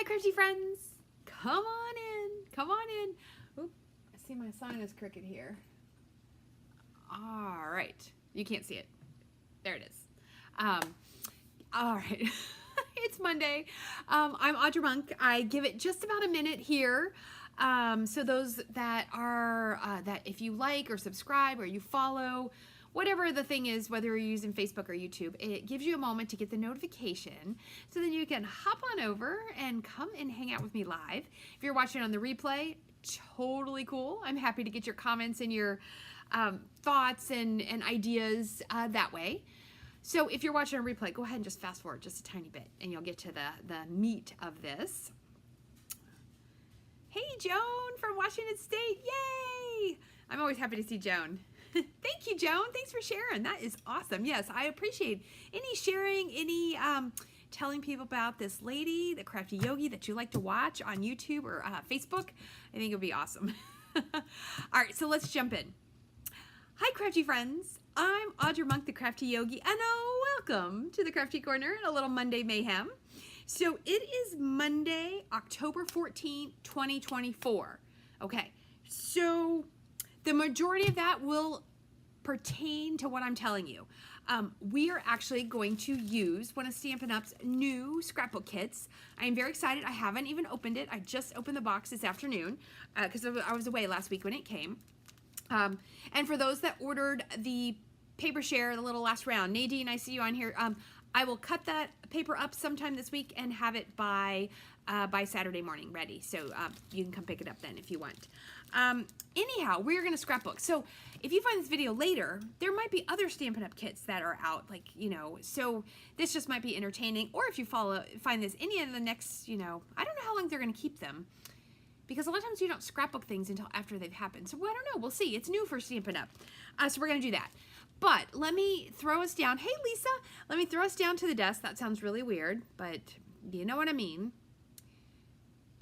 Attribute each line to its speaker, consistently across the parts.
Speaker 1: Hi, crafty friends. Come on in. Come on in. Oop, I see my sign is crooked here. All right. You can't see it. There it is. All right. It's Monday. I'm Audra Monk. I give it just about a minute here. So those that are, that if you like or subscribe or you follow, whatever the thing is, whether you're using Facebook or YouTube, it gives you a moment to get the notification so then you can hop on over and come and hang out with me live. If you're watching on the replay, totally cool. I'm happy to get your comments and your thoughts and ideas that way. So if you're watching a replay, go ahead and just fast forward just a tiny bit and you'll get to the meat of this. Hey, Joan from Washington State. Yay! I'm always happy to see Joan. Thank you, Joan. Thanks for sharing. That is awesome. Yes, I appreciate any sharing, any telling people about this lady, the Crafty Yogi, that you like to watch on YouTube or Facebook. I think it would be awesome. All right, so let's jump in. Hi, crafty friends. I'm Audra Monk, the Crafty Yogi, and welcome to the Crafty Corner and a little Monday mayhem. So it is Monday, October 14th, 2024. Okay, so the majority of that will pertain to what I'm telling you. We are actually going to use one of Stampin' Up's new scrapbook kits. I am very excited. I haven't even opened it. I just opened the box this afternoon because I was away last week when it came. And for those that ordered the paper share, the little last round, Nadine, I see you on here. I will cut that paper up sometime this week and have it by Saturday morning ready. So you can come pick it up then if you want. Anyhow, we're going to scrapbook. So if you find this video later, there might be other Stampin' Up kits that are out, like, you know, so this just might be entertaining. Or if you find this any of the next, you know, I don't know how long they're going to keep them, because a lot of times you don't scrapbook things until after they've happened. So I don't know. We'll see. It's new for Stampin' Up. So we're going to do that. But let me throw us down. Hey, Lisa, let me throw us down to the desk. That sounds really weird, but you know what I mean.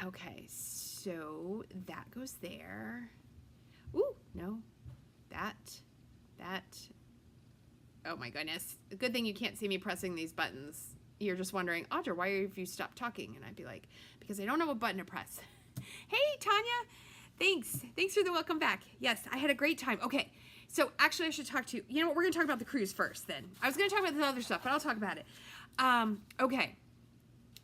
Speaker 1: Okay, so that goes there. Ooh, no, that. Oh my goodness. Good thing you can't see me pressing these buttons. You're just wondering, Audra, why have you stopped talking? And I'd be like, because I don't know what button to press. Hey, Tanya, thanks. Thanks for the welcome back. Yes, I had a great time. Okay. So actually I should talk to you. You know what? We're going to talk about the cruise first then. I was going to talk about the other stuff, but I'll talk about it. Okay.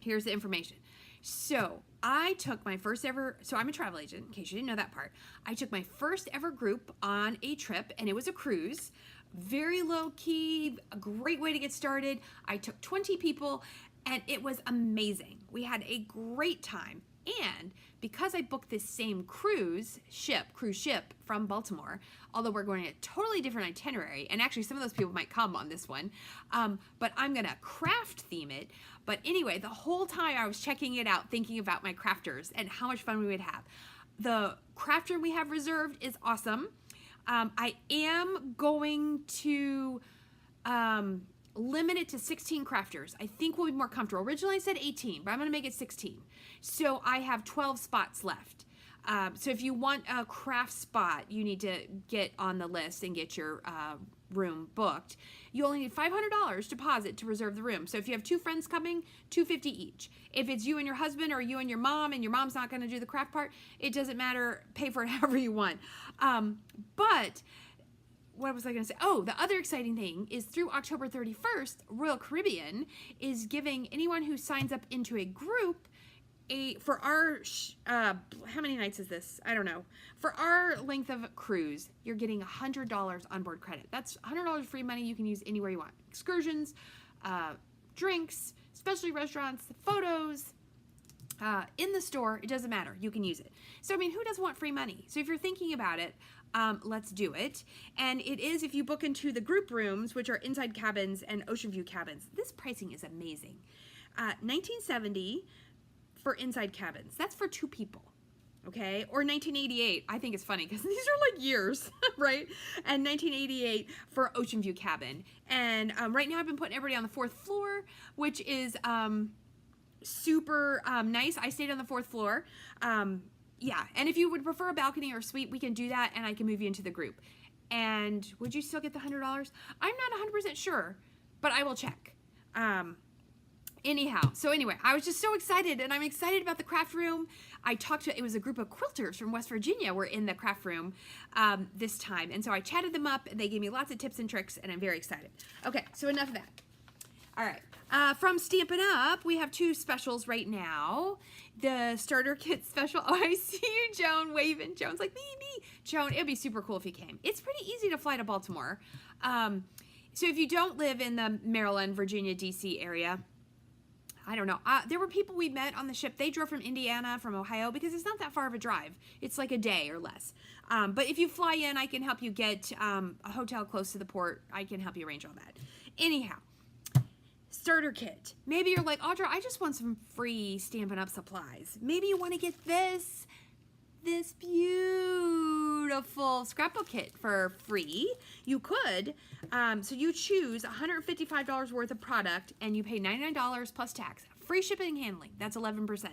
Speaker 1: Here's the information. So I took my first ever, so I'm a travel agent, in case you didn't know that part. I took my first ever group on a trip, and it was a cruise. Very low key, a great way to get started. I took 20 people, and it was amazing. We had a great time. And because I booked this same cruise ship from Baltimore, although we're going a totally different itinerary, and actually some of those people might come on this one, but I'm gonna craft theme it. But anyway, the whole time I was checking it out, thinking about my crafters and how much fun we would have. The crafter we have reserved is awesome. I am going to limit it to 16 crafters. I think we'll be more comfortable. Originally I said 18, but I'm gonna make it 16. So I have 12 spots left. So if you want a craft spot, you need to get on the list and get your room booked. You only need $500 deposit to reserve the room. So if you have two friends coming, $250 each. If it's you and your husband or you and your mom's not gonna do the craft part, it doesn't matter, pay for it however you want. But what was I going to say? Oh, the other exciting thing is through October 31st, Royal Caribbean is giving anyone who signs up into a group for our, how many nights is this? I don't know. For our length of cruise, you're getting $100 onboard credit. That's $100 free money you can use anywhere you want. Excursions, drinks, specialty restaurants, photos, in the store, it doesn't matter. You can use it. So, I mean, who doesn't want free money? So if you're thinking about it, let's do it. And it is if you book into the group rooms, which are inside cabins and ocean view cabins. This pricing is amazing. $19.70 for inside cabins. That's for 2 people. Okay, or $19.88. I think it's funny because these are like years, right? And $19.88 for ocean view cabin. And right now I've been putting everybody on the 4th floor, which is super nice. I stayed on the 4th floor. Yeah, and if you would prefer a balcony or a suite, we can do that, and I can move you into the group. And would you still get the $100? I'm not 100% sure, but I will check. Anyhow, so anyway, I was just so excited, and I'm excited about the craft room. It was a group of quilters from West Virginia were in the craft room this time, and so I chatted them up, and they gave me lots of tips and tricks, and I'm very excited. Okay, so enough of that. All right, from Stampin' Up, we have 2 specials right now. The starter kit special. Oh, I see you, Joan, waving. Joan's like, me. Joan, it'd be super cool if you came. It's pretty easy to fly to Baltimore. So if you don't live in the Maryland, Virginia, D.C. area, I don't know. There were people we met on the ship. They drove from Indiana, from Ohio, because it's not that far of a drive. It's like a day or less. But if you fly in, I can help you get a hotel close to the port. I can help you arrange all that. Anyhow, starter kit. Maybe you're like, Audra, I just want some free Stampin' Up! Supplies. Maybe you want to get this beautiful scrapbook kit for free. You could. So you choose $155 worth of product, and you pay $99 plus tax. Free shipping and handling. That's 11%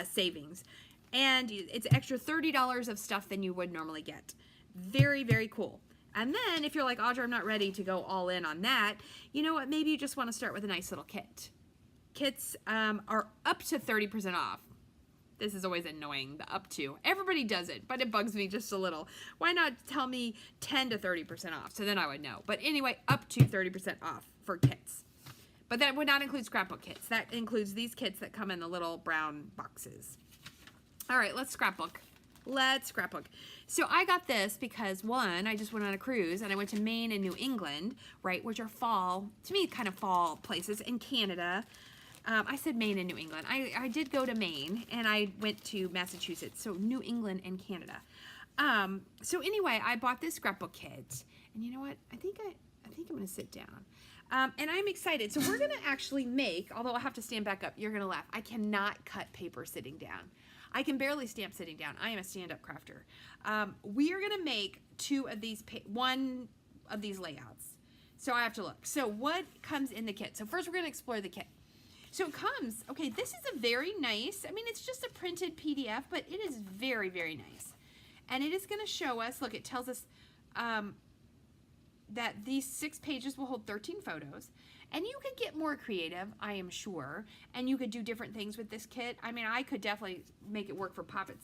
Speaker 1: savings. And it's extra $30 of stuff than you would normally get. Very, very cool. And then if you're like, Audra, I'm not ready to go all in on that, you know what? Maybe you just want to start with a nice little kit. Kits are up to 30% off. This is always annoying, the up to. Everybody does it, but it bugs me just a little. Why not tell me 10 to 30% off? So then I would know. But anyway, up to 30% off for kits. But that would not include scrapbook kits. That includes these kits that come in the little brown boxes. All right, let's scrapbook. Let's scrapbook. So I got this because, one, I just went on a cruise, and I went to Maine and New England, right, which are fall, to me, kind of fall places, in Canada. I said Maine and New England. I did go to Maine, and I went to Massachusetts, so New England and Canada. So anyway, I bought this scrapbook kit, and you know what? I think I'm going to sit down. And I'm excited. So we're going to actually make, although I'll have to stand back up, you're going to laugh. I cannot cut paper sitting down. I can barely stamp sitting down. I am a stand-up crafter. We are going to make one of these layouts. So I have to look. So what comes in the kit? So first we're going to explore the kit. So it comes, okay, this is a very nice, I mean, it's just a printed PDF, but it is very, very nice. And it is going to show us, look, it tells us that these 6 pages will hold 13 photos. And you could get more creative, I am sure. And you could do different things with this kit. I mean, I could definitely make it work for pocket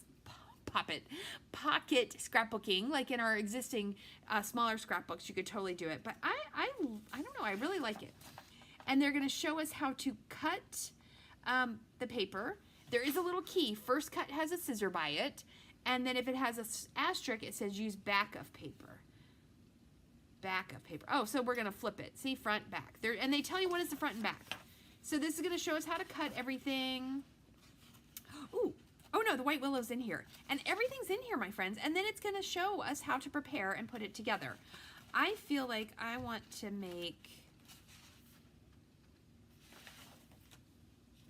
Speaker 1: scrapbooking, like in our existing smaller scrapbooks. You could totally do it. But I don't know, I really like it. And they're going to show us how to cut the paper. There is a little key. First cut has a scissor by it. And then if it has an asterisk, it says use back of paper. Back of paper. Oh, so we're going to flip it. See, front, back. And they tell you what is the front and back. So this is going to show us how to cut everything. Ooh. Oh no, the white willow's in here. And everything's in here, my friends. And then it's going to show us how to prepare and put it together. I feel like I want to make...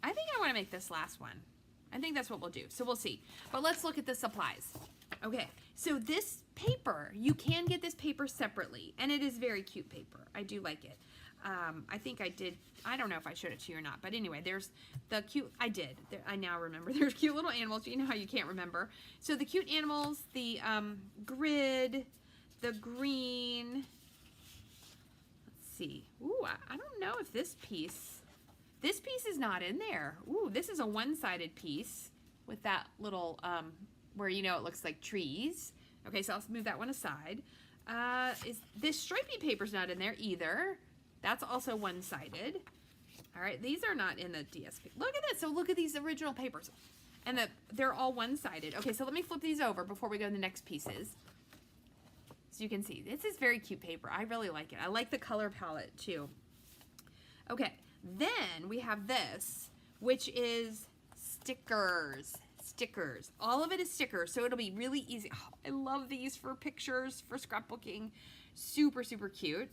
Speaker 1: I think I want to make this last one. I think that's what we'll do. So we'll see. But let's look at the supplies. Okay, so this paper, you can get this paper separately. And it is very cute paper. I do like it. I think I did. I don't know if I showed it to you or not. But anyway, there's the cute. I did. I now remember. There's cute little animals. You know how you can't remember. So the cute animals, the grid, the green. Let's see. Ooh, I don't know if this piece... This piece is not in there. Ooh, this is a one-sided piece with that little, where, you know, it looks like trees. Okay, so I'll move that one aside. This stripy paper's not in there either. That's also one-sided. All right, these are not in the DSP. Look at this. So look at these original papers. And they're all one-sided. Okay, so let me flip these over before we go to the next pieces. So you can see, this is very cute paper. I really like it. I like the color palette, too. Okay. Then we have this, which is stickers. Stickers. All of it is stickers, so it'll be really easy. Oh, I love these for pictures, for scrapbooking. Super, super cute.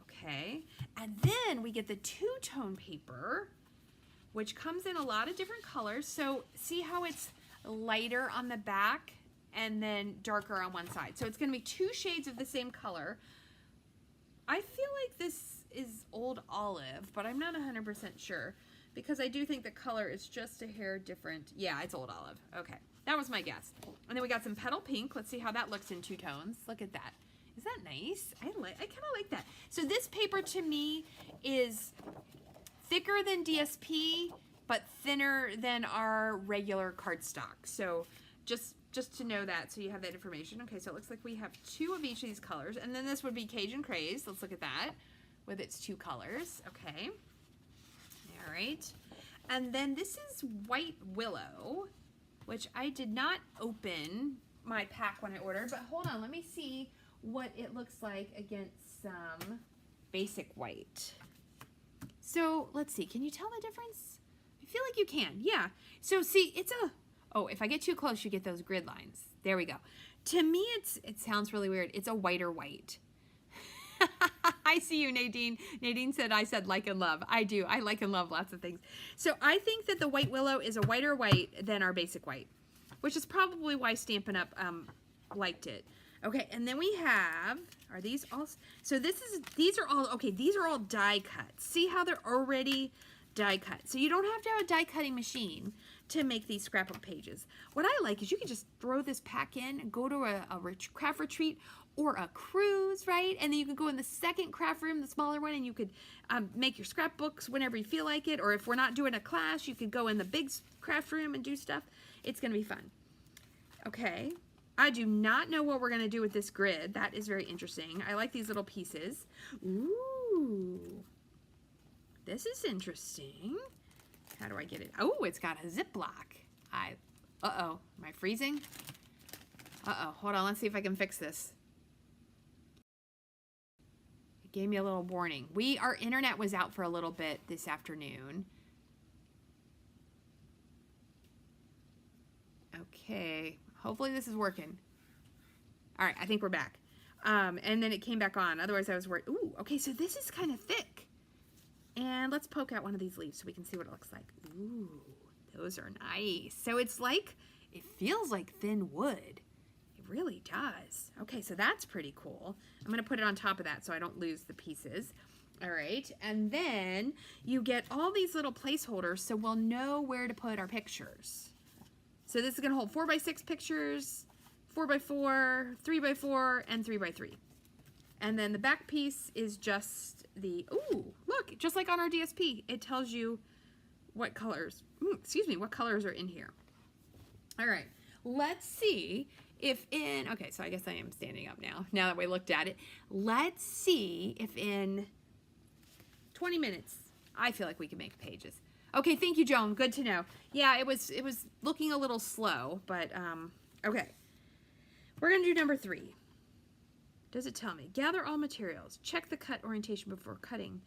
Speaker 1: Okay. And then we get the two-tone paper, which comes in a lot of different colors. So see how it's lighter on the back and then darker on one side. So it's going to be 2 shades of the same color. I feel like this is Old Olive, but I'm not 100% sure because I do think the color is just a hair different. Yeah, it's Old Olive. Okay, that was my guess. And then we got some Petal Pink. Let's see how that looks in 2 tones. Look at that. Is that nice? I kind of like that. So this paper to me is thicker than DSP, but thinner than our regular cardstock. So just to know that, so you have that information. Okay, so it looks like we have 2 of each of these colors, and then this would be Cajun Craze. Let's look at that with its 2 colors. Okay, all right, and then this is White Willow, which I did not open my pack when I ordered, but hold on, let me see what it looks like against some basic white. So let's see, can you tell the difference? I feel like you can, yeah. So see, it's a, oh, if I get too close, you get those grid lines. There we go. To me, it sounds really weird. It's a whiter white. I see you, Nadine. Nadine said I said like and love. I do. I like and love lots of things. So I think that the White Willow is a whiter white than our basic white, which is probably why Stampin' Up! Liked it. Okay, and then we have, are these all, so these are all, okay, these are all die cut. See how they're already die cut. So you don't have to have a die cutting machine to make these scrapbook pages. What I like is you can just throw this pack in, go to a craft retreat or a cruise, right? And then you can go in the second craft room, the smaller one, and you could make your scrapbooks whenever you feel like it. Or if we're not doing a class, you could go in the big craft room and do stuff. It's gonna be fun. Okay, I do not know what we're gonna do with this grid. That is very interesting. I like these little pieces. Ooh, this is interesting. How do I get it? Oh, it's got a Ziploc. Uh-oh, am I freezing? Uh-oh, hold on, let's see if I can fix this. It gave me a little warning. Our internet was out for a little bit this afternoon. Okay, hopefully this is working. All right, I think we're back. And then it came back on, otherwise I was worried. Ooh, okay, so this is kind of thick. And let's poke out one of these leaves so we can see what it looks like. Ooh, those are nice. So it's like, it feels like thin wood. It really does. Okay, so that's pretty cool. I'm gonna put it on top of that so I don't lose the pieces. All right, and then you get all these little placeholders so we'll know where to put our pictures. So this is gonna hold 4x6 pictures, 4x4, 3x4, and 3x3. And then the back piece is just the, ooh, look, just like on our DSP, it tells you what colors, what colors are in here. All right, let's see if okay, so I guess I am standing up now that we looked at it. Let's see if in 20 minutes, I feel like we can make pages. Okay, thank you, Joan, good to know. Yeah, it was looking a little slow, but okay. We're gonna do number 3. Does it tell me? Gather all materials. Check the cut orientation before cutting.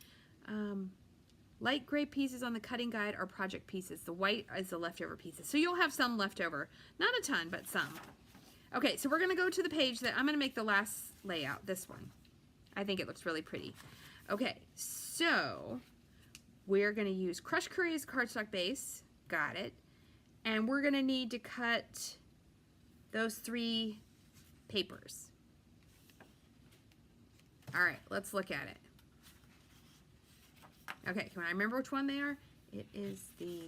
Speaker 1: Light gray pieces on the cutting guide are project pieces. The white is the leftover pieces. So you'll have some left over. Not a ton, but some. Okay, so we're going to go to the page that I'm going to make the last layout, this one. I think it looks really pretty. Okay, so we're going to use crushed curry as cardstock base. Got it. And we're going to need to cut those 3 papers. All right, let's look at it. Okay, can I remember which one they are? It is the,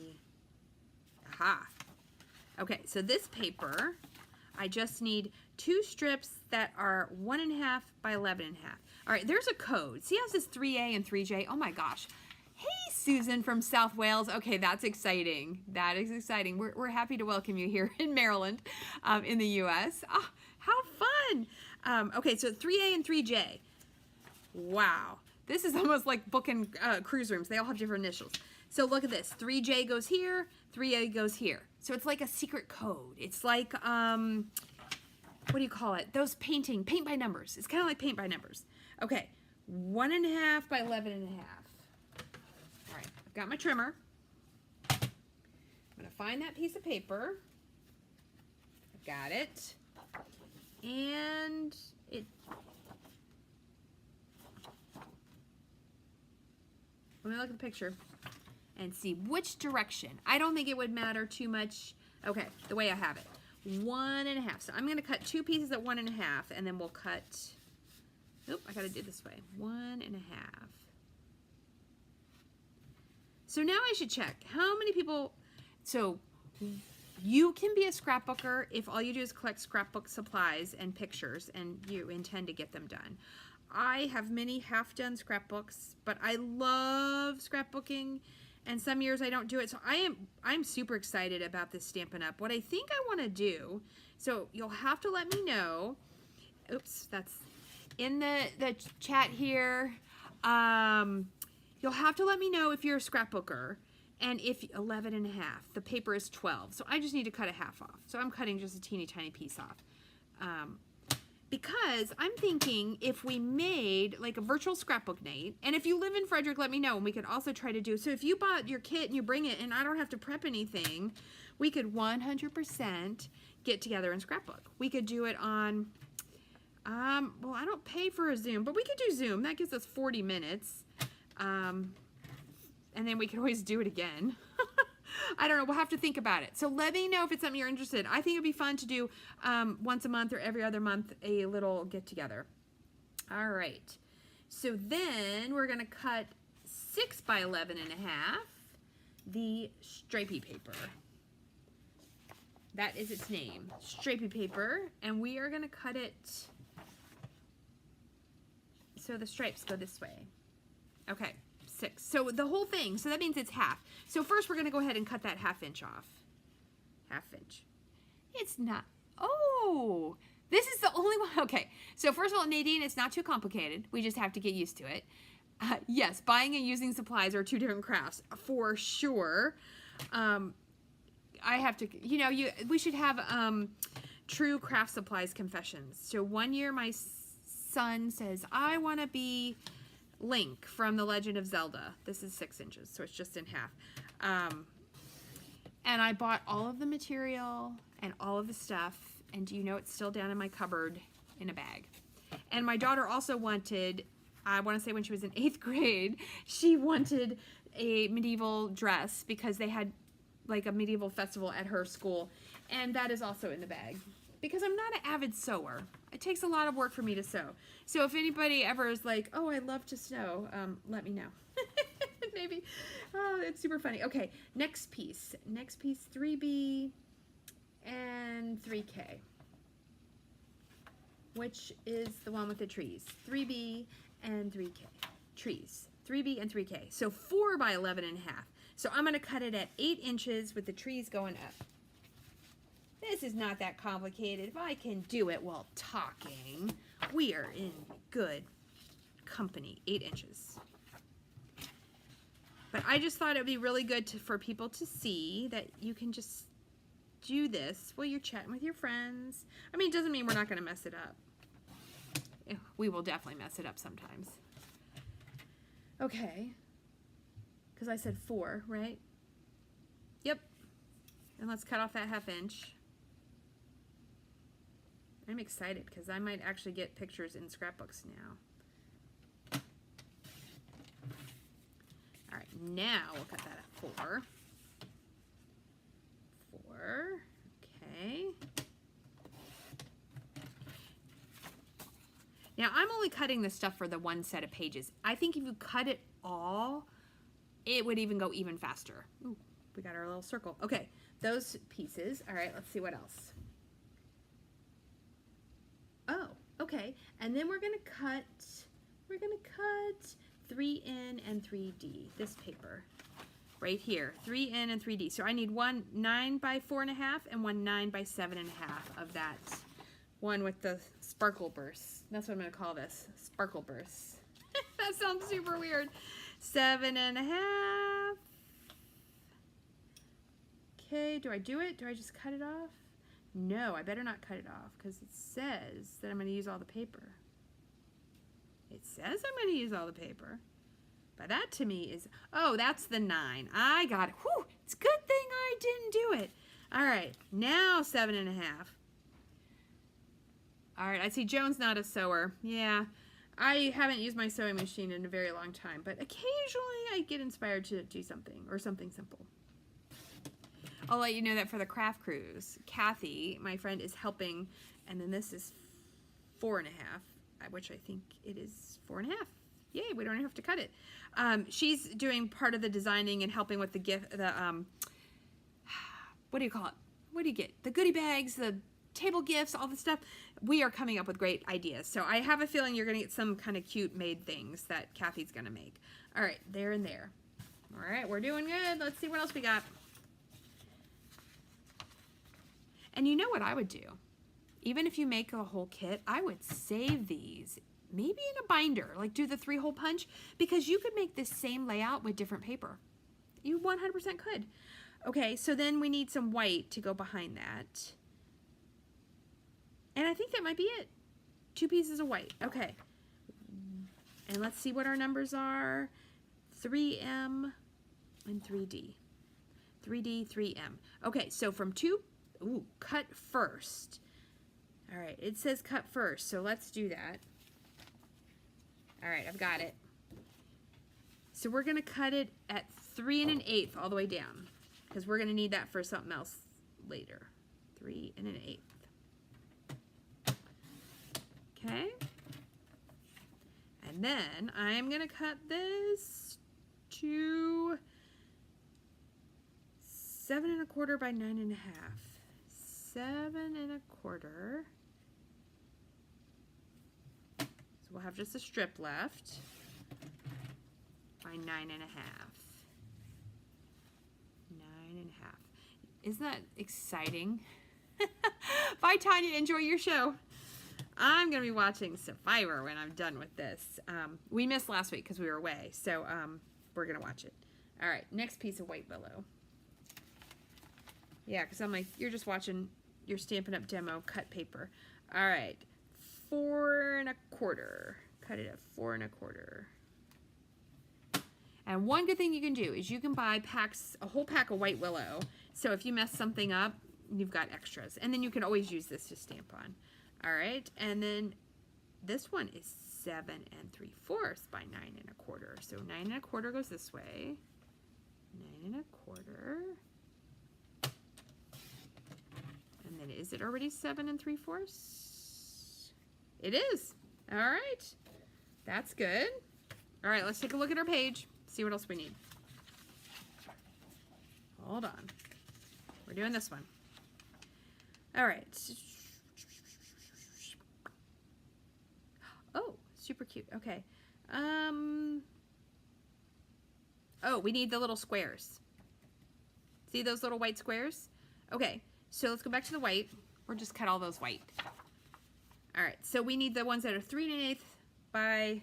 Speaker 1: aha. Okay, so this paper, I just need 2 strips that are 1.5 by 11.5. All right, there's a code. See how it says 3A and 3J? Oh my gosh. Hey, Susan from South Wales. Okay, that's exciting. That is exciting. We're happy to welcome you here in Maryland, in the U.S. Oh, how fun. Okay, so 3A and 3J. Wow, this is almost like booking cruise rooms. They all have different initials. So look at this, 3J goes here, 3A goes here. So it's like a secret code. It's like, what do you call it? Those paint by numbers. It's kind of like paint by numbers. Okay, 1.5 by 11.5. All right, I've got my trimmer. I'm gonna find that piece of paper. I've got it. And let me look at the picture and see which direction. I don't think it would matter too much. Okay, the way I have it. 1.5. So I'm gonna cut 2 pieces at 1.5 and then we'll cut, nope, I gotta do it this way. 1.5. So now I should check how many people, so you can be a scrapbooker if all you do is collect scrapbook supplies and pictures and you intend to get them done. I have many half-done scrapbooks, but I love scrapbooking, and some years I don't do it. So I'm super excited about this Stampin' Up. What I think I want to do, so you'll have to let me know. Oops, that's in the chat here. You'll have to let me know if you're a scrapbooker, and if 11 and a half. The paper is 12, so I just need to cut a half off. So I'm cutting just a teeny tiny piece off. Because I'm thinking if we made like a virtual scrapbook night, and if you live in Frederick, let me know, and we could also try to do, so if you bought your kit and you bring it and I don't have to prep anything, we could 100% get together and scrapbook. We could do it on, well, I don't pay for a Zoom, but we could do Zoom. That gives us 40 minutes. And then we could always do it again. I don't know. We'll have to think about it. So let me know if it's something you're interested in. I think it'd be fun to do once a month or every other month a little get together. All right. So then we're going to cut 6 by 11 and a half, the stripey paper. That is its name, stripey paper. And we are going to cut it so the stripes go this way. Okay. 6. So the whole thing, so that means it's half. So first we're going to go ahead and cut that 1/2 inch off. 1/2 inch. It's not, oh, this is the only one. Okay, so first of all, Nadine, it's not too complicated. We just have to get used to it. Yes, buying and using supplies are two different crafts, for sure. I have to, you know, we should have true craft supplies confessions. So one year my son says, I want to be Link from The Legend of Zelda. This is 6 inches, so it's just in half. And I bought all of the material and all of the stuff, and do you know it's still down in my cupboard in a bag. And my daughter also wanted, I want to say when she was in 8th grade, she wanted a medieval dress because they had like a medieval festival at her school, and that is also in the bag. Because I'm not an avid sewer. It takes a lot of work for me to sew. So if anybody ever is like, oh, I love to sew, let me know. Maybe. Oh, it's super funny. Okay, next piece. Next piece, 3B and 3K. Which is the one with the trees. 3B and 3K. Trees. 3B and 3K. So 4 by 11 and a half. So I'm going to cut it at 8 inches with the trees going up. This is not that complicated. If I can do it while talking, we are in good company. 8 inches. But I just thought it would be really good for people to see that you can just do this while you're chatting with your friends. I mean, it doesn't mean we're not going to mess it up. We will definitely mess it up sometimes. Okay. Because I said 4, right? Yep. And let's cut off that 1/2 inch. I'm excited because I might actually get pictures in scrapbooks now. All right, now we'll cut that at 4. 4, okay. Now I'm only cutting this stuff for the one set of pages. I think if you cut it all, it would even go even faster. Ooh, we got our little circle. Okay, those pieces. All right, let's see what else. Oh, okay. And then we're gonna cut 3N and 3D, this paper. Right here, 3N and 3D. So I need one 9 by 4.5 and one 9 by 7.5 of that one with the sparkle bursts. That's what I'm gonna call this, sparkle bursts. That sounds super weird. 7.5. Okay, do I do it? Do I just cut it off? No, I better not cut it off because it says that I'm going to use all the paper. It says I'm going to use all the paper. But that to me is, oh, that's the 9. I got it. Whew, it's a good thing I didn't do it. All right, now 7.5. All right, I see Joan's not a sewer. Yeah, I haven't used my sewing machine in a very long time, but occasionally I get inspired to do something or something simple. I'll let you know that for the craft cruise, Kathy, my friend, is helping, and then this is 4.5, which I think it is 4.5. Yay, we don't have to cut it. She's doing part of the designing and helping with the gift, what do you call it? What do you get? The goodie bags, the table gifts, all this stuff. We are coming up with great ideas. So I have a feeling you're going to get some kind of cute made things that Kathy's going to make. All right, there and there. All right, we're doing good. Let's see what else we got. And you know what I would do? Even if you make a whole kit, I would save these, maybe in a binder, like do the 3-hole punch, because you could make this same layout with different paper. You 100% could. Okay, so then we need some white to go behind that. And I think that might be it. 2 pieces of white. Okay. And let's see what our numbers are. 3M and 3D. 3D, 3M. Okay, so from 2, cut first. All right, it says cut first, so let's do that. All right, I've got it. So we're gonna cut it at 3 1/8 all the way down, because we're gonna need that for something else later. 3 1/8. Okay. And then I'm gonna cut this to 7 1/4 by 9 1/2. 7 1/4. So we'll have just a strip left by 9 1/2. 9 1/2. Isn't that exciting? Bye, Tanya. Enjoy your show. I'm going to be watching Survivor when I'm done with this. We missed last week because we were away, so we're going to watch it. All right, next piece of white willow. Yeah, because I'm like, you're just watching your Stampin' Up! Demo cut paper. All right, 4 1/4. Cut it at 4 1/4. And one good thing you can do is you can buy a whole pack of white willow. So if you mess something up, you've got extras. And then you can always use this to stamp on. All right, and then this one is 7 3/4 by 9 1/4. So 9 1/4 goes this way. 9 1/4. And then is it already 7 3/4? It is. All right, that's good. All right, let's take a look at our page. See what else we need. Hold on. We're doing this one. All right. Oh, super cute. Okay. Oh, we need the little squares. See those little white squares? Okay, so let's go back to the white. Or just cut all those white. All right, so we need the ones that are 3 1/8 by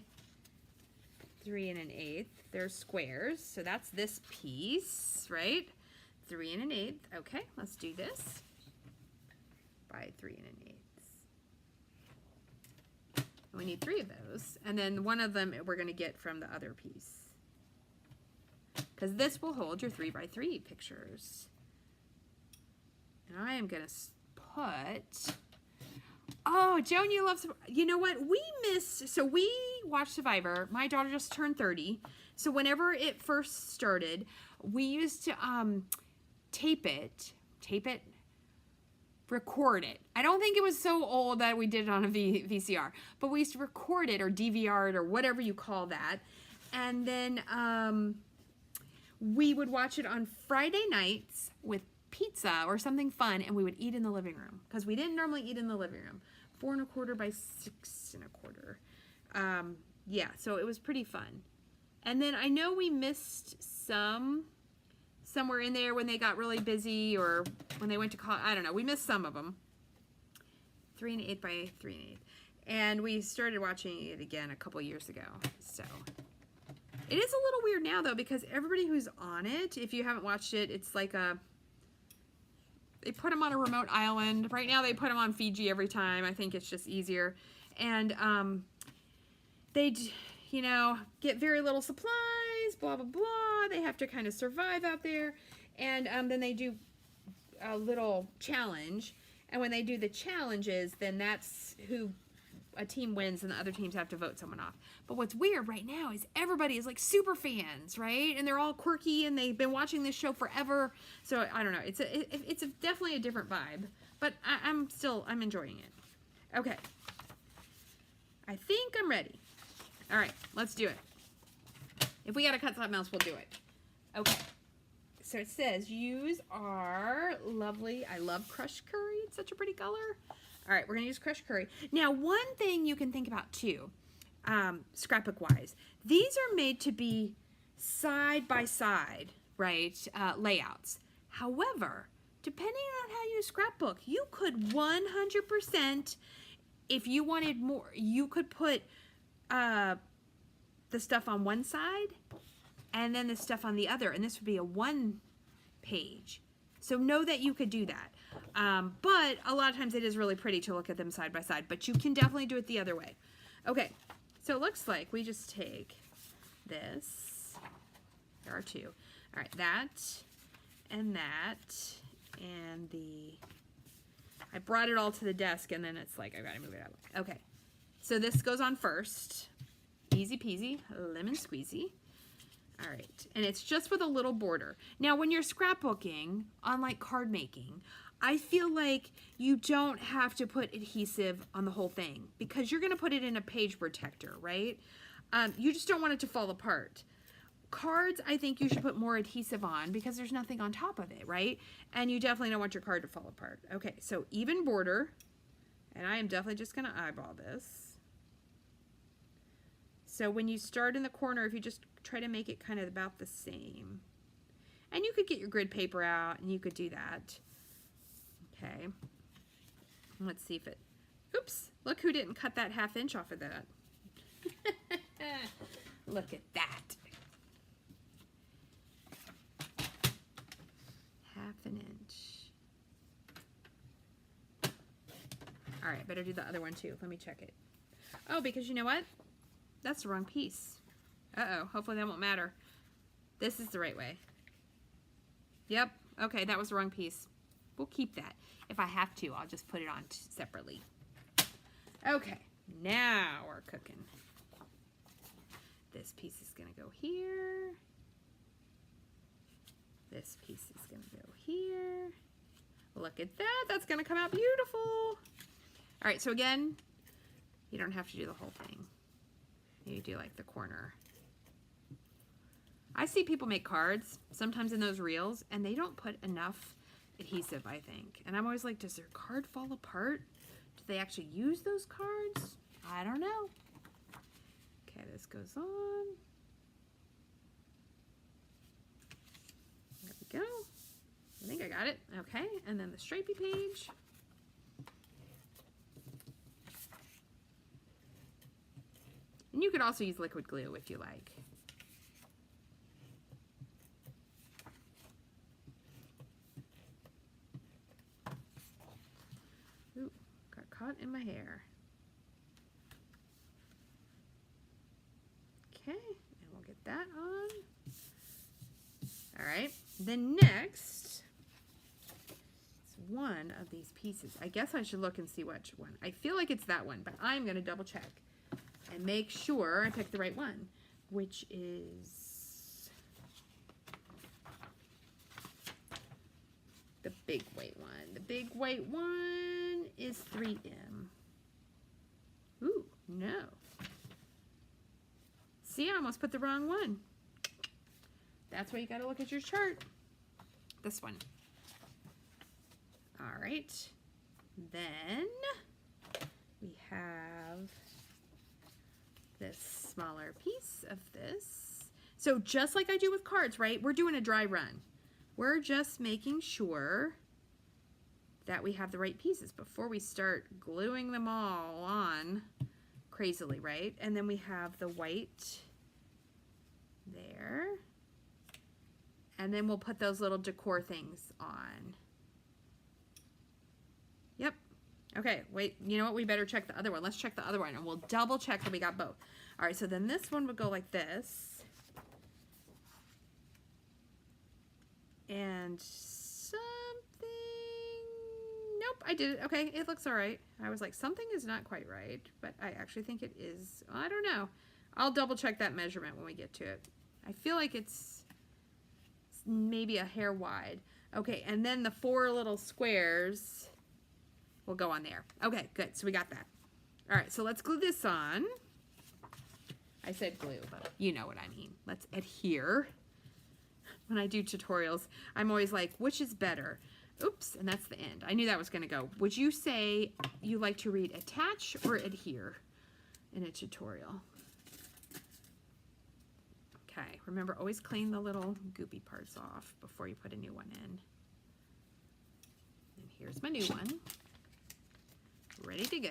Speaker 1: 3 1/8. They're squares, so that's this piece, right? 3 1/8. Okay, let's do this. By 3 1/8. We need 3 of those, and then one of them we're going to get from the other piece, because this will hold your 3 by 3 pictures. And I am going to put, oh, Joan, you love, you know what, we missed, so we watched Survivor. My daughter just turned 30, so whenever it first started, we used to tape it, record it. I don't think it was so old that we did it on a VCR, but we used to record it or DVR it or whatever you call that. And then we would watch it on Friday nights with pizza or something fun, and we would eat in the living room because we didn't normally eat in the living room. 4 1/4 by 6 1/4. Yeah, so it was pretty fun. And then I know we missed somewhere in there when they got really busy or when they went to college. I don't know. We missed some of them. 3 1/8 by 3 1/8. And we started watching it again a couple years ago. So it is a little weird now, though, because everybody who's on it, if you haven't watched it, it's like they put them on a remote island. Right now they put them on Fiji every time. I think it's just easier. And they, you know, get very little supplies, blah, blah, blah. They have to kind of survive out there. And then they do a little challenge. And when they do the challenges, then that's who a team wins and the other teams have to vote someone off. But what's weird right now is everybody is like super fans, right? And they're all quirky and they've been watching this show forever. So I don't know. It's definitely a different vibe. But I'm enjoying it. Okay. I think I'm ready. All right, let's do it. If we got to cut something else, we'll do it. Okay. so it says use our lovely, I love crushed curry. It's such a pretty color. All right, we're gonna use crushed curry. Now, one thing you can think about too, scrapbook wise, these are made to be side by side, right, layouts. However, depending on how you scrapbook, you could 100%, if you wanted more, you could put the stuff on one side and then the stuff on the other, and this would be a one page. So know that you could do that. But a lot of times it is really pretty to look at them side by side, but you can definitely do it the other way. Okay, so it looks like we just take this, there are two. All right, that, and I brought it all to the desk and then it's like, I gotta move it out. Okay, so this goes on first. Easy peasy, lemon squeezy. All right, and it's just with a little border. Now, when you're scrapbooking, unlike card making, I feel like you don't have to put adhesive on the whole thing because you're gonna put it in a page protector, right? You just don't want it to fall apart. Cards, I think you should put more adhesive on because there's nothing on top of it, right? And you definitely don't want your card to fall apart. Okay, so even border, and I am definitely just gonna eyeball this. So when you start in the corner, if you just try to make it kind of about the same. And you could get your grid paper out and you could do that. Okay. Let's see if it, oops, look who didn't cut that 1/2 inch off of that. Look at that. 1/2 inch. All right, better do the other one too. Let me check it. Oh, because you know what? That's the wrong piece. Uh-oh, hopefully that won't matter. This is the right way. Yep, okay, that was the wrong piece. We'll keep that. If I have to, I'll just put it on separately. Okay, now we're cooking. This piece is gonna go here. This piece is gonna go here. Look at that, that's gonna come out beautiful. All right, so again, you don't have to do the whole thing. You do like the corner. I see people make cards, sometimes in those reels, and they don't put enough adhesive, I think. And I'm always like, does their card fall apart? Do they actually use those cards? I don't know. Okay, this goes on. There we go. I think I got it. Okay, and then the stripey page. And you could also use liquid glue if you like. Ooh, got caught in my hair. Okay, and we'll get that on. All right, then next is one of these pieces. I guess I should look and see which one. I feel like it's that one, but I'm gonna double check and make sure I picked the right one, which is the big white one. The big white one is 3M. Ooh, no. See, I almost put the wrong one. That's why you gotta look at your chart. This one. All right. Then we have this smaller piece of this. So just like I do with cards, right? We're doing a dry run. We're just making sure that we have the right pieces before we start gluing them all on crazily, right? And then we have the white there. And then we'll put those little decor things on. Yep. Okay, wait, you know what? We better check the other one. Let's check the other one and we'll double check that we got both. All right, so then this one would go like this. And something, nope, I did it. Okay, it looks all right. I was like, something is not quite right, but I actually think it is. I don't know. I'll double check that measurement when we get to it. I feel like it's maybe a hair wide. Okay, and then the 4 little squares will go on there. Okay, good, so we got that. All right, so let's glue this on. I said glue, but you know what I mean. Let's adhere. when I do tutorials, I'm always like, which is better? Oops, and that's the end. I knew that was going to go. Would you say you like to read attach or adhere in a tutorial? Okay, remember, always clean the little goopy parts off before you put a new one in. And here's my new one. Ready to go.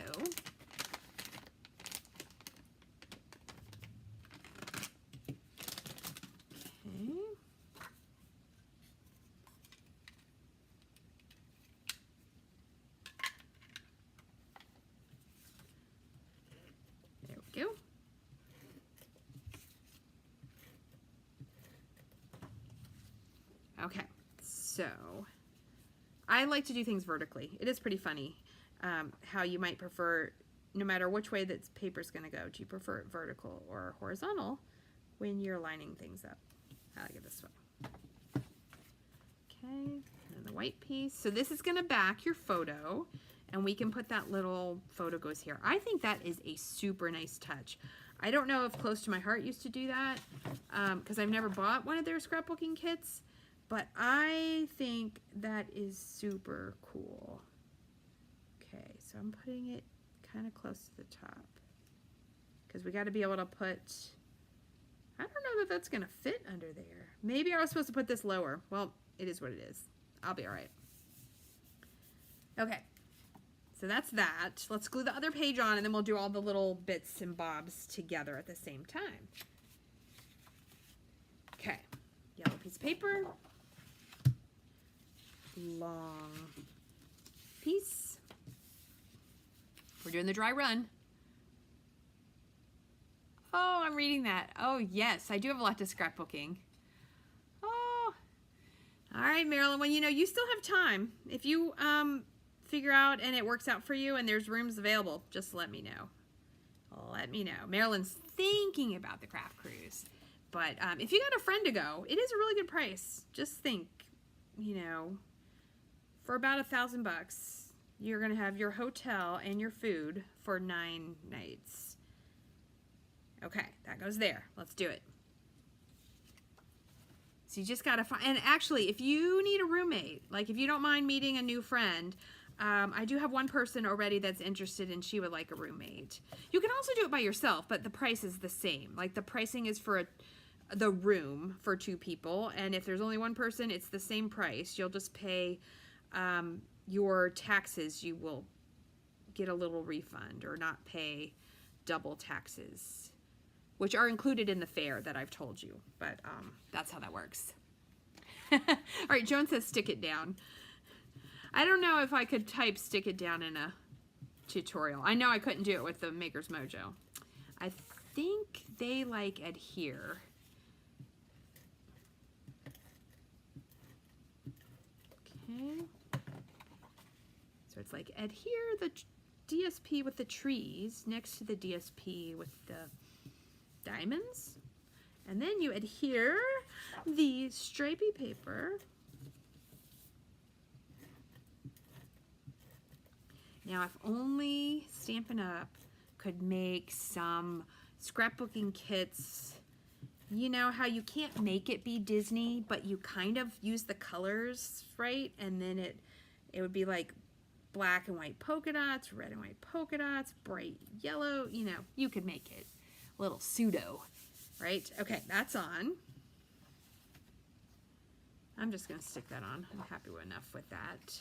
Speaker 1: Okay. There we go. Okay, so I like to do things vertically. It is pretty funny how you might prefer, no matter which way that paper's going to go, do you prefer it vertical or horizontal when you're lining things up? I like it this way. Okay, and then the white piece. So this is going to back your photo, and we can put that little photo goes here. I think that is a super nice touch. I don't know if Close to My Heart used to do that because I've never bought one of their scrapbooking kits. But I think that is super cool. Okay, so I'm putting it kind of close to the top because we got to be able to put, I don't know that that's going to fit under there. Maybe I was supposed to put this lower. Well, it is what it is. I'll be all right. Okay, so that's that. Let's glue the other page on and then we'll do all the little bits and bobs together at the same time. Okay, yellow piece of paper. Long piece. We're doing the dry run. Oh, I'm reading that. Oh, yes, I do have a lot to scrapbooking. Oh, all right, Marilyn. Well, you know, you still have time. If you figure out and it works out for you and there's rooms available, just let me know. Let me know. Marilyn's thinking about the craft cruise, but if you got a friend to go, it is a really good price. Just think, you know, for about $1,000, you're gonna have your hotel and your food for 9 nights. Okay, that goes there. Let's do it. So you just gotta find, and actually, if you need a roommate, like if you don't mind meeting a new friend, I do have one person already that's interested and she would like a roommate. You can also do it by yourself, but the price is the same. Like the pricing is for the room for 2 people, and if there's only one person, it's the same price. You'll just pay your taxes. You will get a little refund or not pay double taxes, which are included in the fare that I've told you, but that's how that works. All right, Joan says stick it down. I don't know if I could type stick it down in a tutorial. I know I couldn't do it with the Maker's Mojo. I think they like adhere. Okay. So it's like adhere the DSP with the trees next to the DSP with the diamonds. And then you adhere the stripy paper. Now, if only Stampin' Up! Could make some scrapbooking kits. You know how you can't make it be Disney, but you kind of use the colors, right? And then it would be like black and white polka dots, red and white polka dots, bright yellow. You know, you could make it a little pseudo, right? Okay, that's on. I'm just going to stick that on. I'm happy enough with that.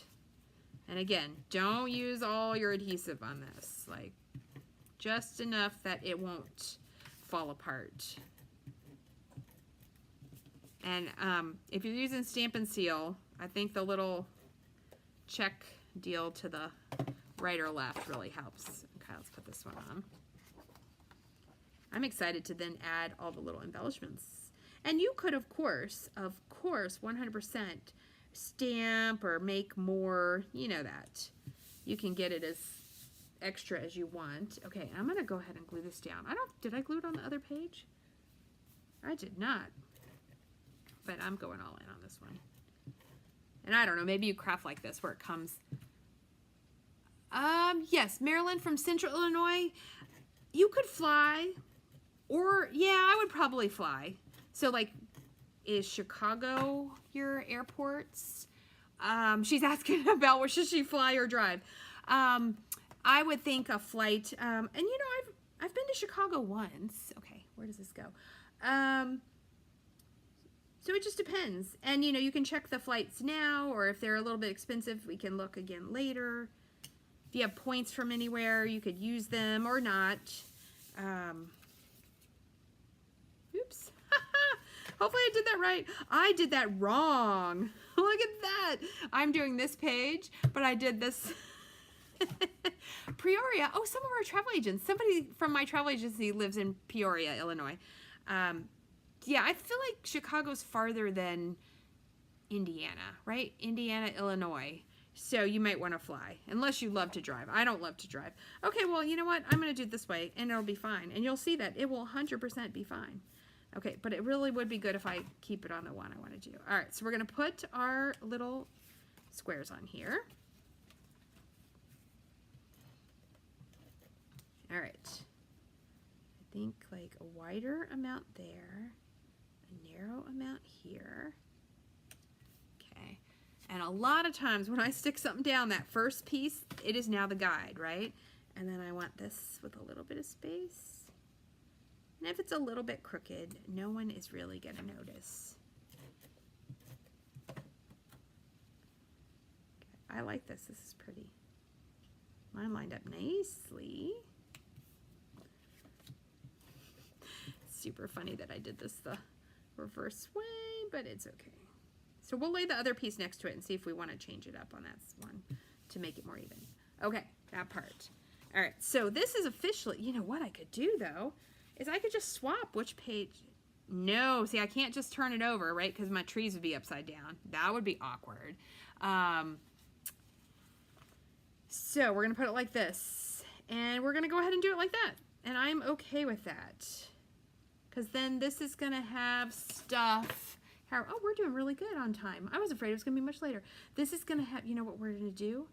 Speaker 1: And again, don't use all your adhesive on this. Like, just enough that it won't fall apart. And if you're using Stampin' Seal, I think the little check deal to the right or left really helps. Okay, let's put this one on. I'm excited to then add all the little embellishments. And you could, of course, 100% stamp or make more, you know that. You can get it as extra as you want. Okay, I'm gonna go ahead and glue this down. Did I glue it on the other page? I did not. But I'm going all in on this one. And I don't know, maybe you craft like this where it comes. Yes, Marilyn from Central Illinois. You could fly, or yeah, I would probably fly. So like is Chicago your airports? She's asking about what should she fly or drive. I would think a flight, and you know, I've been to Chicago once. Okay, where does this go? So it just depends. And you know, you can check the flights now, or if they're a little bit expensive, we can look again later. If you have points from anywhere, you could use them or not. Oops. Hopefully I did that right. I did that wrong. Look at that. I'm doing this page, but I did this. Peoria. Oh, some of our travel agents. Somebody from my travel agency lives in Peoria, Illinois. Yeah, I feel like Chicago's farther than Indiana, right? Indiana, Illinois. So you might want to fly, unless you love to drive. I don't love to drive. Okay, well, you know what? I'm going to do it this way, and it'll be fine. And you'll see that it will 100% be fine. Okay, but it really would be good if I keep it on the one I want to do. All right, so we're going to put our little squares on here. All right. I think like a wider amount there, a narrow amount here. Okay. And a lot of times when I stick something down, that first piece, it is now the guide, right? And then I want this with a little bit of space. And if it's a little bit crooked, no one is really going to notice. Okay. I like this. This is pretty. Mine lined up nicely. Super funny that I did this the reverse way, but it's okay. So we'll lay the other piece next to it and see if we want to change it up on that one to make it more even. Okay, that part. All right, so this is officially, you know what I could do though, is I could just swap which page. No, see, I can't just turn it over, right? Because my trees would be upside down. That would be awkward. So we're going to put it like this. And we're going to go ahead and do it like that. And I'm okay with that. Because then this is going to have stuff. Oh, we're doing really good on time. I was afraid it was going to be much later. This is going to have, you know what we're going to do?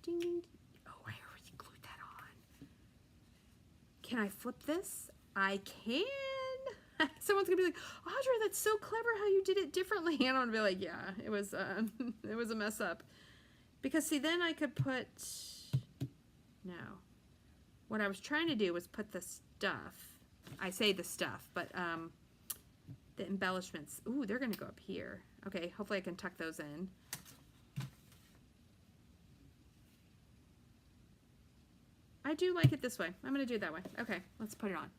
Speaker 1: Ding, ding. Oh, I already glued that on. Can I flip this? I can. Someone's going to be like, Audra, that's so clever how you did it differently. And I'm going to be like, yeah, it was a mess up. Because, see, then I could put, no. What I was trying to do was put the stuff. I say the stuff, but the embellishments. Ooh, they're going to go up here. Okay, hopefully I can tuck those in. I do like it this way. I'm going to do it that way. Okay, let's put it on.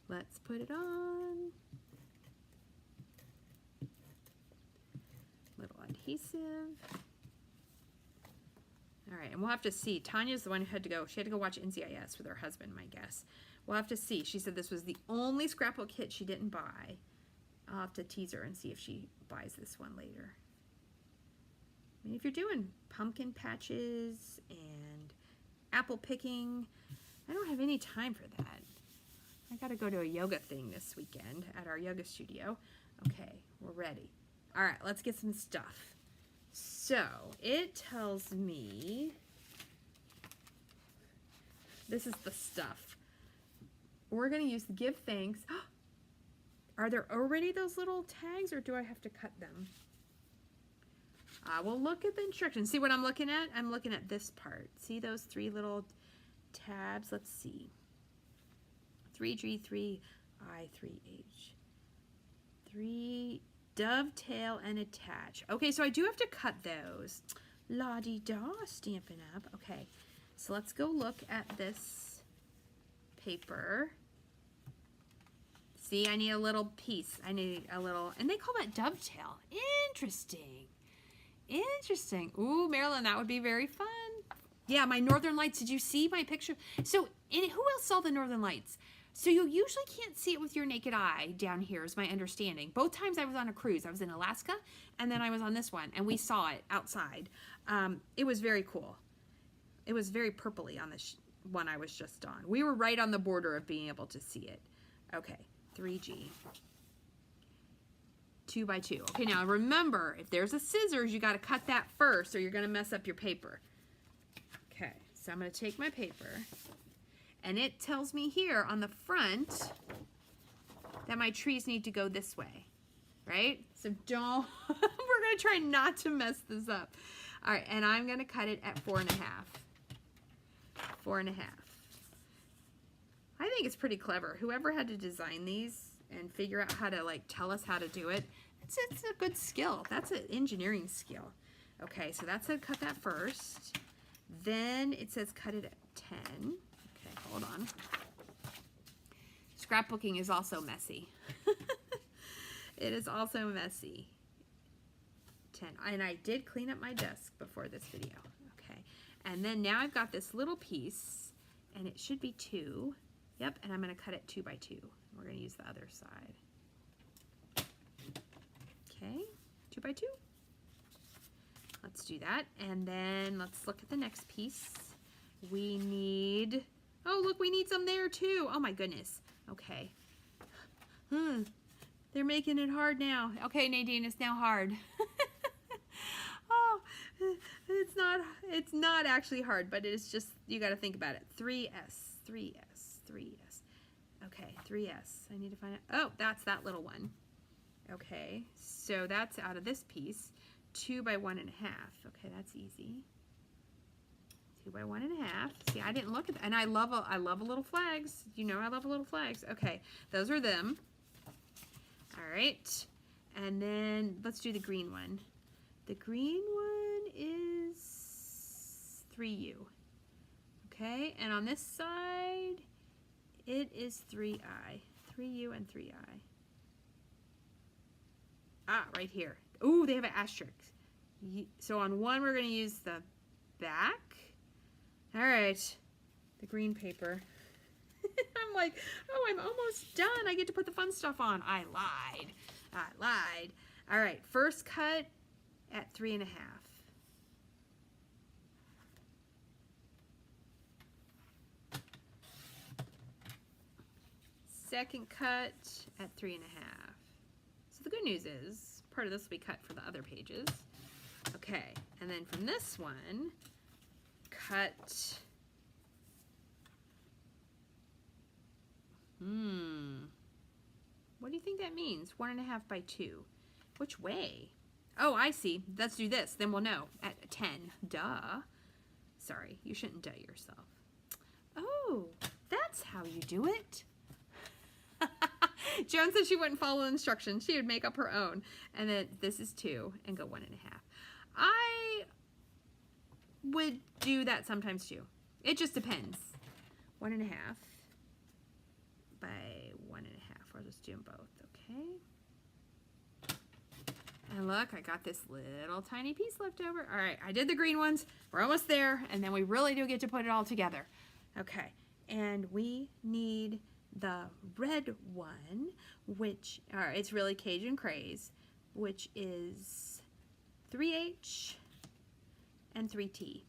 Speaker 1: Let's put it on. Little adhesive. All right, and we'll have to see. Tanya's the one who had to go. She had to go watch NCIS with her husband, my guess. We'll have to see. She said this was the only scrapbook kit she didn't buy. I'll have to tease her and see if she buys this one later. I mean, if you're doing pumpkin patches and apple picking, I don't have any time for that. I got to go to a yoga thing this weekend at our yoga studio. Okay, we're ready. All right, let's get some stuff. So it tells me this is the stuff. We're going to use the give thanks. Are there already those little tags or do I have to cut them? I will look at the instructions. See what I'm looking at? I'm looking at this part. See those three little tabs? Let's see. 3G, 3I, 3H. 3 dovetail and attach. Okay, so I do have to cut those. La-di-da, Stampin' Up. Okay, so let's go look at this paper. See, I need a little piece. I need a little, and they call that dovetail. Interesting. Interesting. Ooh, Marilyn, that would be very fun. Yeah, my Northern Lights. Did you see my picture? So, who else saw the Northern Lights? So you usually can't see it with your naked eye down here is my understanding. Both times I was on a cruise. I was in Alaska and then I was on this one and we saw it outside. It was very cool. It was very purpley on this one I was just on. We were right on the border of being able to see it. Okay, 3G. 2 by 2. Okay, now remember, if there's a scissors, you got to cut that first or you're going to mess up your paper. Okay, so I'm going to take my paper. And it tells me here on the front, that my trees need to go this way, right? So don't, we're gonna try not to mess this up. All right, and I'm gonna cut it at 4.5. 4.5. I think it's pretty clever. Whoever had to design these and figure out how to like tell us how to do it, it's a good skill. That's an engineering skill. Okay, so that said cut that first. Then it says cut it at 10. Okay, hold on. Scrapbooking is also messy. It is also messy. 10. And I did clean up my desk before this video. Okay, and then now I've got this little piece, and it should be 2. Yep, and I'm going to cut it 2 by 2. We're going to use the other side. Okay, 2 by 2. Let's do that, and then let's look at the next piece. We need, oh look, we need some there too. Oh my goodness. Okay. They're making it hard now. Okay, Nadine, it's now hard. Oh, it's not actually hard, but it's just, you got to think about it. 3S, 3S, 3S. Okay, 3S. I need to find it. Oh, that's that little one. Okay, so that's out of this piece. 2 by 1.5. Okay, that's easy. 2 by 1.5. See, I didn't look at that, and I love a little flags. You know, I love a little flags. Okay, those are them. All right, and then let's do the green one. The green one is 3U. Okay, and on this side, it is 3I. 3U and 3I. Ah, right here. Ooh, they have an asterisk. So on one, we're going to use the back. All right, the green paper. I'm like, oh, I'm almost done. I get to put the fun stuff on. I lied. I lied. All right, first cut at 3.5. Second cut at 3.5. So the good news is, part of this will be cut for the other pages. Okay, and then from this one, cut, what do you think that means? 1.5 by 2. Which way? Oh, I see. Let's do this, then we'll know. At 10, duh. Sorry, you shouldn't duh yourself. Oh, that's how you do it. Joan said she wouldn't follow instructions. She would make up her own. And then this is 2 and go 1.5. I would do that sometimes too. It just depends. 1.5 by 1.5. We'll just do them both, okay? And look, I got this little tiny piece left over. All right, I did the green ones. We're almost there, and then we really do get to put it all together. Okay, and we need the red one, which, it's really Cajun Craze, which is 3H and 3T.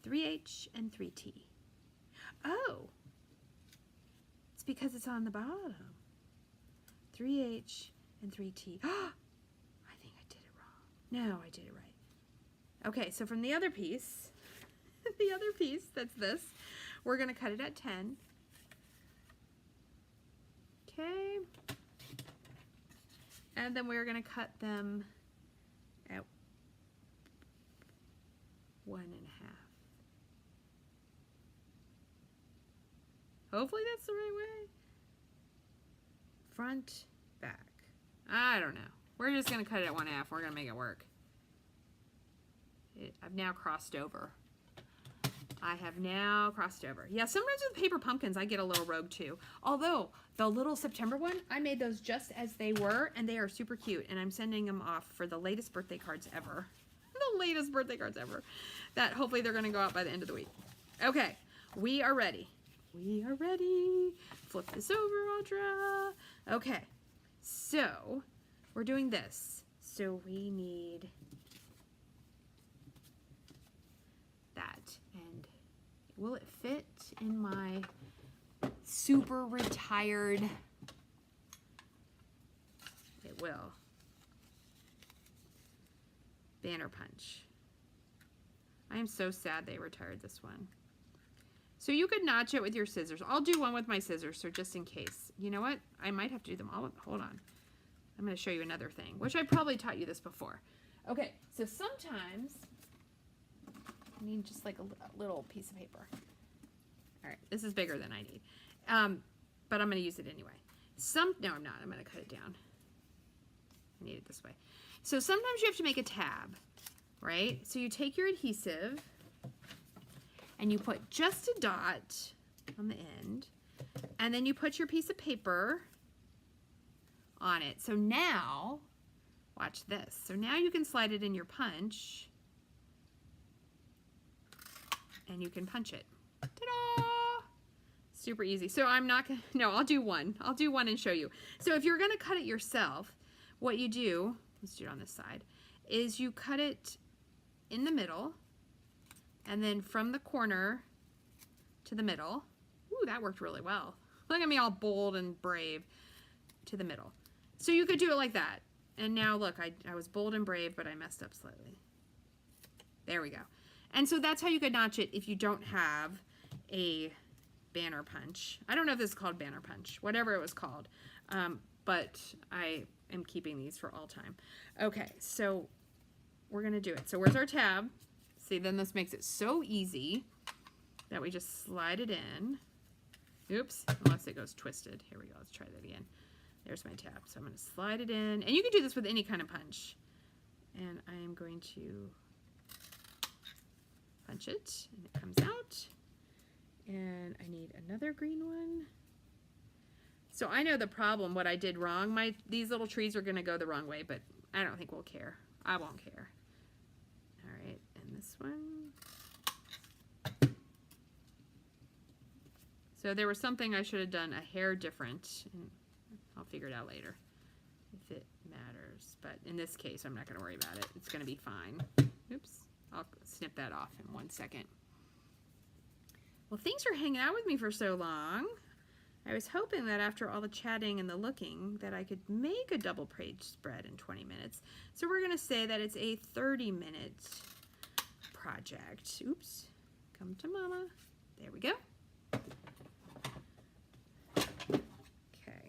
Speaker 1: 3H and 3T. Oh, it's because it's on the bottom. 3H and 3T. I think I did it wrong. No, I did it right. Okay, so from the other piece, the other piece, that's this, we're going to cut it at 10. Okay. And then we're going to cut them at 1.5. Hopefully that's the right way. Front, back. I don't know. We're just going to cut it at 1.5. We're going to make it work. I've now crossed over. I have now crossed over. Yeah, sometimes with paper pumpkins, I get a little rogue too. Although, the little September one, I made those just as they were, and they are super cute. And I'm sending them off for the latest birthday cards ever. The latest birthday cards ever. That hopefully they're going to go out by the end of the week. Okay, we are ready. We are ready. Flip this over, Audra. Okay, so we're doing this. So we need that. And will it fit in my super retired? It will. Banner punch. I am so sad they retired this one. So you could notch it with your scissors. I'll do one with my scissors, so just in case. You know what? I might have to do them all. Hold on. I'm going to show you another thing, which I probably taught you this before. Okay, so sometimes I need just like a little piece of paper. All right, this is bigger than I need, but I'm going to use it anyway. No, I'm not. I'm going to cut it down. I need it this way. So sometimes you have to make a tab, right? So you take your adhesive and you put just a dot on the end, and then you put your piece of paper on it. So now, watch this. So now you can slide it in your punch, and you can punch it. Ta-da! Super easy. So I'm not gonna, no, I'll do one. I'll do one and show you. So if you're gonna cut it yourself, what you do, let's do it on this side, is you cut it in the middle, and then from the corner to the middle. Ooh, that worked really well. Look at me all bold and brave. To the middle. So you could do it like that. And now look, I was bold and brave, but I messed up slightly. There we go. And so that's how you could notch it if you don't have a banner punch. I don't know if this is called banner punch, whatever it was called. But I am keeping these for all time. Okay, so we're gonna do it. So where's our tab? See, then this makes it so easy that we just slide it in. Oops, unless it goes twisted. Here we go, let's try that again. There's my tab. So I'm gonna slide it in. And you can do this with any kind of punch. And I am going to punch it, and it comes out. And I need another green one. So I know the problem, what I did wrong. These little trees are gonna go the wrong way, but I don't think we'll care. I won't care. All right, and this one. So there was something I should have done a hair different, and I'll figure it out later if it matters. But in this case, I'm not going to worry about it. It's going to be fine. Oops, I'll snip that off in 1 second. Well, thanks for hanging out with me for so long. I was hoping that after all the chatting and the looking that I could make a double page spread in 20 minutes. So we're going to say that it's a 30-minute project. Oops, come to mama. There we go.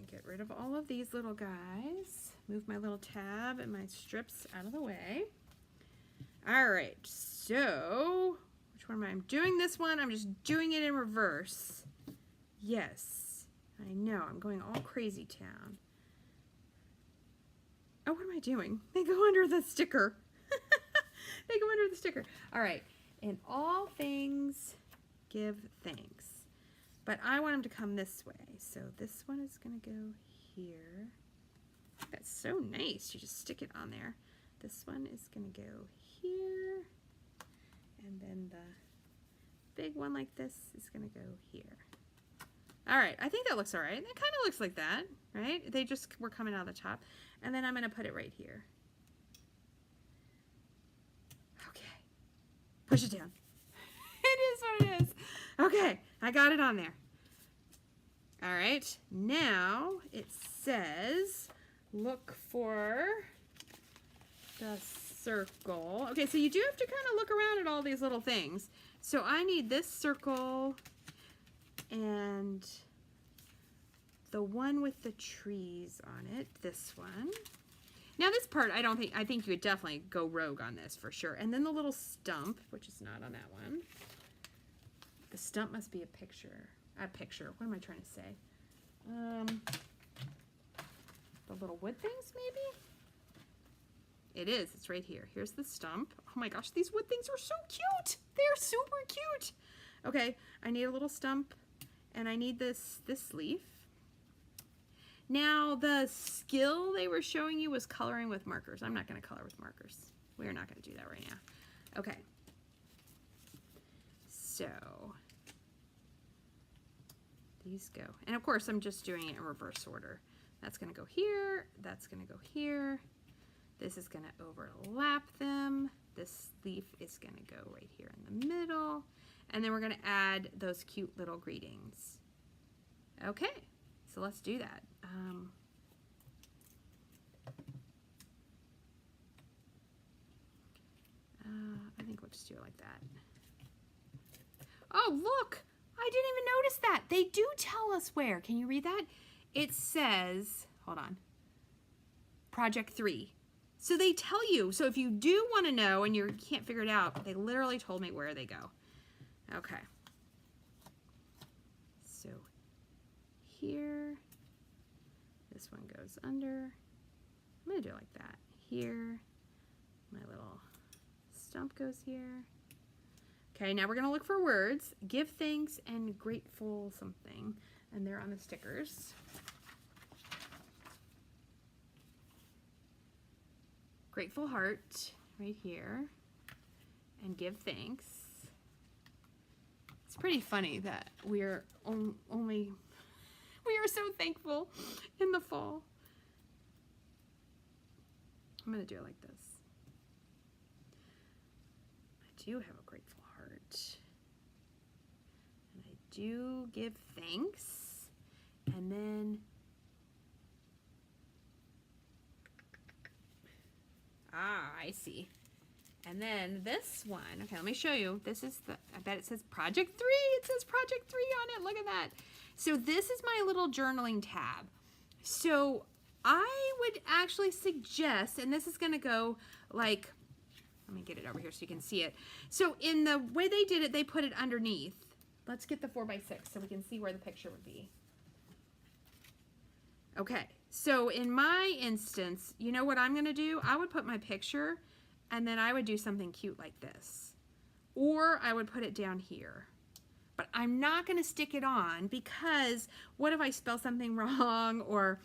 Speaker 1: Get rid of all of these little guys. Move my little tab and my strips out of the way. All right, so which one am I doing? This one, I'm just doing it in reverse. Yes, I know, I'm going all crazy town. Oh, what am I doing? They go under the sticker. They go under the sticker. All right, in all things, give thanks. But I want them to come this way. So this one is going to go here. That's so nice. You just stick it on there. This one is going to go here. And then the big one like this is going to go here. All right. I think that looks all right. It kind of looks like that, right? They just were coming out of the top. And then I'm going to put it right here. Okay. Push it down. It is what it is. Okay, I got it on there. All right, now it says look for the circle. Okay, so you do have to kind of look around at all these little things. So I need this circle and the one with the trees on it, this one. Now this part, I think you would definitely go rogue on this for sure. And then the little stump, which is not on that one. The stump must be a picture. What am I trying to say? The little wood things, maybe? It is. It's right here. Here's the stump. Oh my gosh, these wood things are so cute. They're super cute. Okay, I need a little stump, and I need this leaf. Now, the skill they were showing you was coloring with markers. I'm not going to color with markers. We are not going to do that right now. Okay. So these go. And of course, I'm just doing it in reverse order. That's going to go here. That's going to go here. This is going to overlap them. This leaf is going to go right here in the middle. And then we're going to add those cute little greetings. Okay, so let's do that. I think we'll just do it like that. Oh, look! I didn't even notice that. They do tell us where. Can you read that? It says, hold on, Project 3. So they tell you. So if you do want to know and you can't figure it out, they literally told me where they go. Okay. So here, this one goes under. I'm going to do it like that. Here, my little stump goes here. Okay, now we're going to look for words. Give thanks and grateful something. And they're on the stickers. Grateful heart right here. And give thanks. It's pretty funny that we are so thankful in the fall. I'm going to do it like this. I do have a grateful heart. And I do give thanks. And then, I see. And then this one, okay, let me show you. This is I bet it says Project 3. It says Project 3 on it. Look at that. So this is my little journaling tab. So I would actually suggest, and this is going to go like, let me get it over here so you can see it. So in the way they did it, they put it underneath. Let's get the 4x6 so we can see where the picture would be. Okay, so in my instance, you know what I'm going to do? I would put my picture and then I would do something cute like this. Or I would put it down here. But I'm not going to stick it on because what if I spell something wrong, or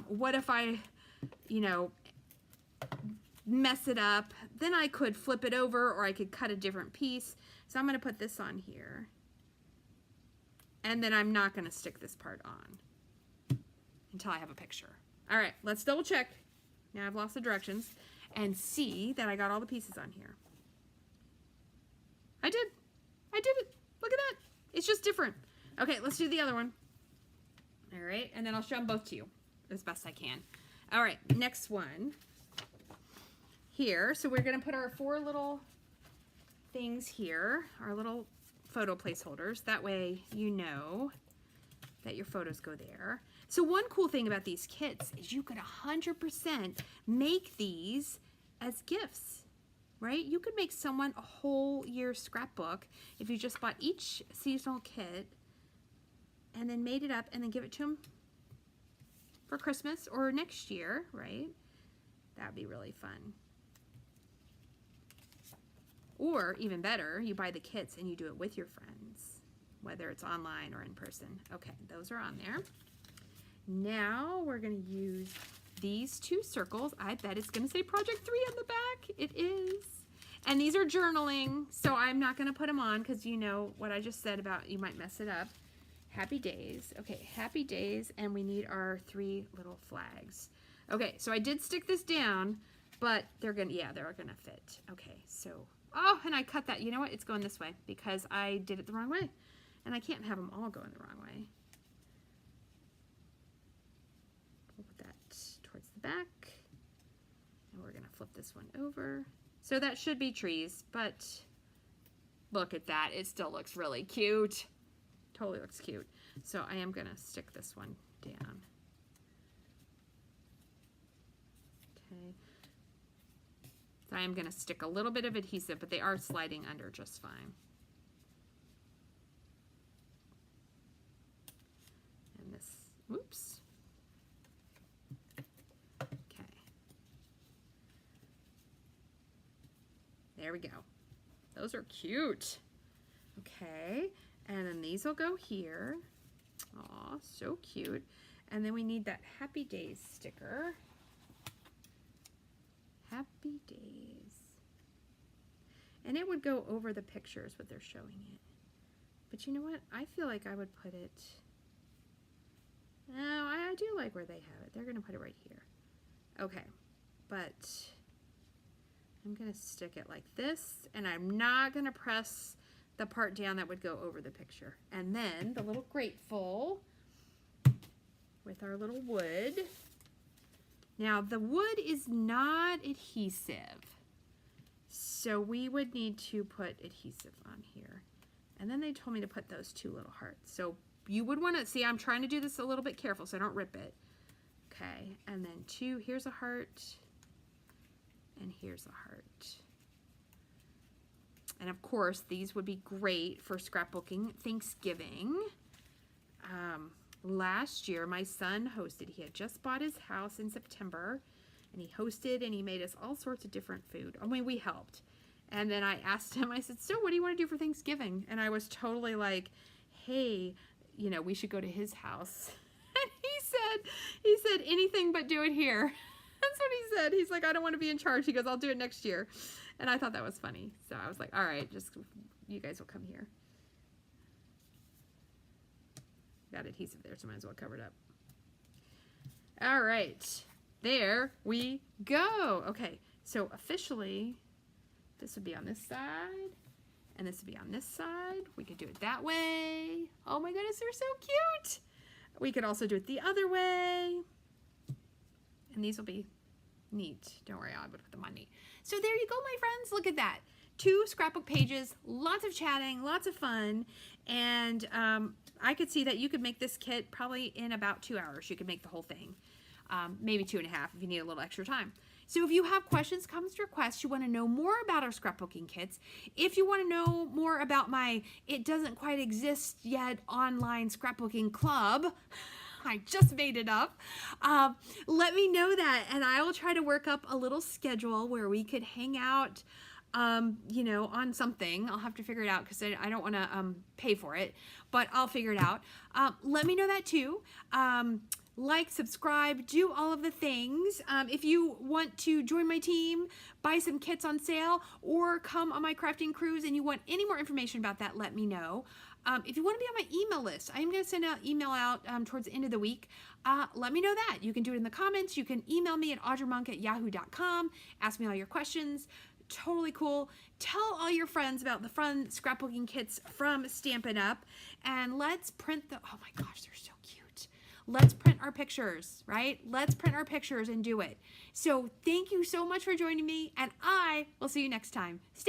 Speaker 1: what if I, you know, mess it up? Then I could flip it over or I could cut a different piece. So I'm going to put this on here. And then I'm not going to stick this part on until I have a picture. All right, let's double check. Now I've lost the directions and see that I got all the pieces on here. I did it. Look at that. It's just different. Okay, let's do the other one. All right, and then I'll show them both to you as best I can. All right, next one here. So we're going to put our 4 little things here, our little photo placeholders. That way you know that your photos go there. So one cool thing about these kits is you could 100% make these as gifts. Right? You could make someone a whole year scrapbook if you just bought each seasonal kit and then made it up and then give it to them for Christmas or next year, right? That'd be really fun. Or even better, you buy the kits and you do it with your friends, whether it's online or in person. Okay, those are on there. Now we're going to use these 2 circles. I bet it's going to say Project 3 on the back. It is. And these are journaling, so I'm not going to put them on because you know what I just said about you might mess it up. Happy days. Okay, happy days, and we need our 3 little flags. Okay, so I did stick this down, but they're going to, yeah, they're going to fit. Okay, so, oh, and I cut that. You know what? It's going this way because I did it the wrong way, and I can't have them all going the wrong way. We'll put that towards the back, and we're going to flip this one over. So that should be trees, but look at that. It still looks really cute. Totally looks cute. So I am going to stick this one down. Okay. So I am going to stick a little bit of adhesive, but they are sliding under just fine. And this, whoops. There we go. Those are cute. Okay, and then these will go here. Aw, so cute. And then we need that Happy Days sticker. Happy Days. And it would go over the pictures, what they're showing it. But you know what? I feel like I would put it... No, I do like where they have it. They're going to put it right here. Okay, but... I'm going to stick it like this, and I'm not going to press the part down that would go over the picture. And then the little grateful with our little wood. Now, the wood is not adhesive, so we would need to put adhesive on here. And then they told me to put those 2 little hearts. So you would want to see, I'm trying to do this a little bit careful so I don't rip it. Okay, and then 2, here's a heart, and here's a heart. And of course, these would be great for scrapbooking Thanksgiving. Last year, my son hosted. He had just bought his house in September, and he hosted, and he made us all sorts of different food. I mean, we helped. And then I asked him, I said, so what do you want to do for Thanksgiving? And I was totally like, hey, you know, we should go to his house. And he said, anything but do it here. That's what he said. He's like, I don't want to be in charge. He goes, I'll do it next year. And I thought that was funny. So I was like, all right, just, you guys will come here. Got adhesive there, so might as well cover it up. All right, there we go. Okay, so officially, this would be on this side, and this would be on this side. We could do it that way. Oh my goodness, they're so cute. We could also do it the other way. And these will be neat. Don't worry, I would put them on neat. So there you go, my friends. Look at that. 2 scrapbook pages, lots of chatting, lots of fun. And I could see that you could make this kit probably in about 2 hours. You could make the whole thing. Maybe 2.5 if you need a little extra time. So if you have questions, comments, requests, you want to know more about our scrapbooking kits, if you want to know more about my It Doesn't Quite Exist Yet online scrapbooking club, I just made it up, let me know that, and I will try to work up a little schedule where we could hang out, you know, on something. I'll have to figure it out because I don't want to pay for it, but I'll figure it out. Let me know that too. Like, subscribe, do all of the things. If you want to join my team, buy some kits on sale, or come on my crafting cruise and you want any more information about that, let me know. If you want to be on my email list, I'm going to send an email out towards the end of the week. Let me know that. You can do it in the comments. You can email me at audreymonk@yahoo.com. Ask me all your questions. Totally cool. Tell all your friends about the fun scrapbooking kits from Stampin' Up. And let's print the, oh my gosh, they're so cute. Let's print our pictures, right? Let's print our pictures and do it. So thank you so much for joining me, and I will see you next time.